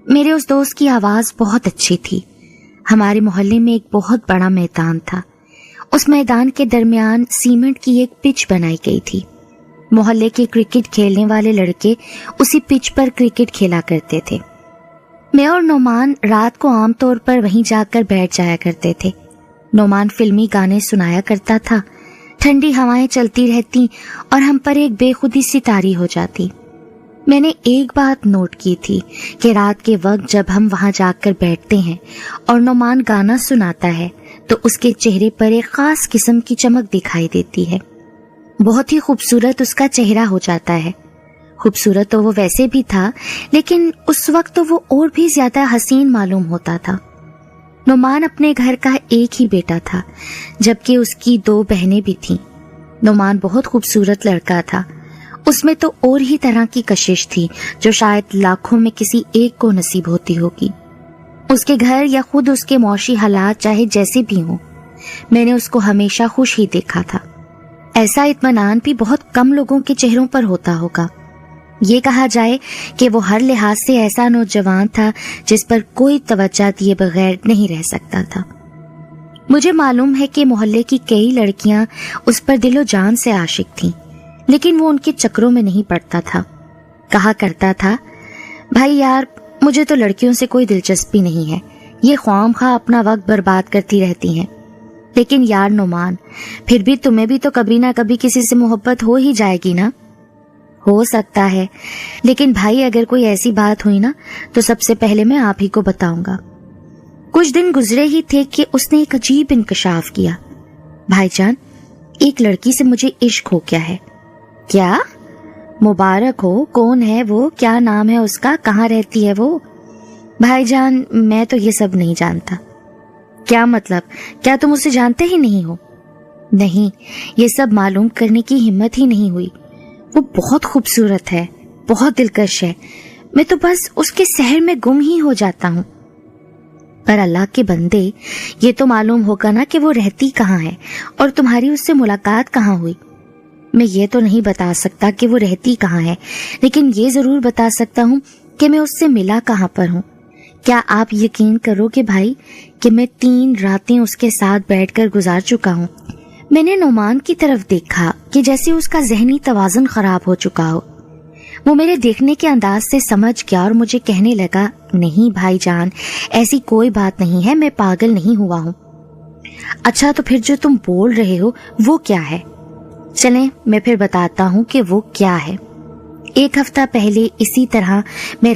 میرے اس دوست کی آواز بہت اچھی تھی۔ ہمارے محلے میں ایک بہت بڑا میدان تھا۔ اس میدان کے درمیان سیمنٹ کی ایک پچ بنائی گئی تھی۔ محلے کے کرکٹ کھیلنے والے لڑکے اسی پچ پر کرکٹ کھیلا کرتے تھے۔ میں اور نعمان رات کو عام طور پر وہیں جا کر بیٹھ جایا کرتے تھے۔ نعمان فلمی گانے سنایا کرتا تھا، ٹھنڈی ہوائیں چلتی رہتی اور ہم پر ایک بے خودی سی طاری ہو جاتی۔ میں نے ایک بات نوٹ کی تھی کہ رات کے وقت جب ہم وہاں جا کر بیٹھتے ہیں اور نعمان گانا سناتا ہے تو اس کے چہرے پر ایک خاص قسم کی چمک دکھائی دیتی ہے۔ بہت ہی خوبصورت اس کا چہرہ ہو جاتا ہے۔ خوبصورت تو وہ ویسے بھی تھا، لیکن اس وقت تو وہ اور بھی زیادہ حسین معلوم ہوتا تھا۔ نعمان اپنے گھر کا ایک ہی بیٹا تھا، جبکہ اس کی 2 بہنیں بھی تھیں۔ نعمان بہت خوبصورت لڑکا تھا۔ اس میں تو اور ہی طرح کی کشش تھی جو شاید لاکھوں میں کسی ایک کو نصیب ہوتی ہوگی۔ اس کے گھر یا خود اس کے معاشی حالات چاہے جیسے بھی ہوں، میں نے اس کو ہمیشہ خوش ہی دیکھا تھا۔ ایسا اطمینان بھی بہت کم لوگوں کے چہروں پر ہوتا ہوگا۔ یہ کہا جائے کہ وہ ہر لحاظ سے ایسا نوجوان تھا جس پر کوئی توجہ دیے بغیر نہیں رہ سکتا تھا۔ مجھے معلوم ہے کہ محلے کی کئی لڑکیاں اس پر دل و جان سے عاشق تھیں، لیکن وہ ان کے چکروں میں نہیں پڑتا تھا۔ کہا کرتا تھا، بھائی یار، مجھے تو لڑکیوں سے کوئی دلچسپی نہیں ہے، یہ خواہ خواہ اپنا وقت برباد کرتی رہتی ہیں۔ لیکن یار نعمان، پھر بھی تمہیں بھی تو کبھی نہ کبھی کسی سے محبت ہو ہی جائے گی نا؟ ہو سکتا ہے، لیکن بھائی اگر کوئی ایسی بات ہوئی نا تو سب سے پہلے میں آپ ہی کو بتاؤں گا۔ کچھ دن گزرے ہی تھے کہ اس نے ایک عجیب انکشاف کیا۔ بھائی جان، ایک لڑکی سے مجھے عشق ہو گیا ہے۔ کیا؟ مبارک ہو، کون ہے وہ؟ کیا نام ہے اس کا؟ کہاں رہتی ہے وہ؟ بھائی جان، میں تو یہ سب نہیں جانتا۔ کیا مطلب؟ کیا تم اسے جانتے ہی نہیں ہو؟ نہیں، یہ سب معلوم کرنے کی ہمت ہی نہیں ہوئی۔ وہ بہت خوبصورت ہے، بہت دلکش ہے، میں تو بس اس کے سحر میں گم ہی ہو جاتا ہوں۔ پر اللہ کے بندے، یہ تو معلوم ہوگا نا کہ وہ رہتی کہاں ہے اور تمہاری اس سے ملاقات کہاں ہوئی۔ میں یہ تو نہیں بتا سکتا کہ وہ رہتی کہاں ہے، لیکن یہ ضرور بتا سکتا ہوں کہ میں اس سے ملا کہاں پر ہوں۔ کیا آپ یقین کرو کہ بھائی کہ میں 3 راتیں اس کے ساتھ بیٹھ کر گزار چکا ہوں۔ میں نے نعمان کی طرف دیکھا کہ جیسے اس کا ذہنی توازن خراب ہو چکا ہو۔ وہ میرے دیکھنے کے انداز سے سمجھ گیا اور مجھے کہنے لگا، نہیں بھائی جان، ایسی کوئی بات نہیں ہے، میں پاگل نہیں ہوا ہوں۔ اچھا تو پھر جو تم بول رہے ہو وہ کیا ہے؟ چلیں میں پھر بتاتا ہوں کہ وہ کیا ہے۔ 1 ہفتہ پہلے اسی طرح میں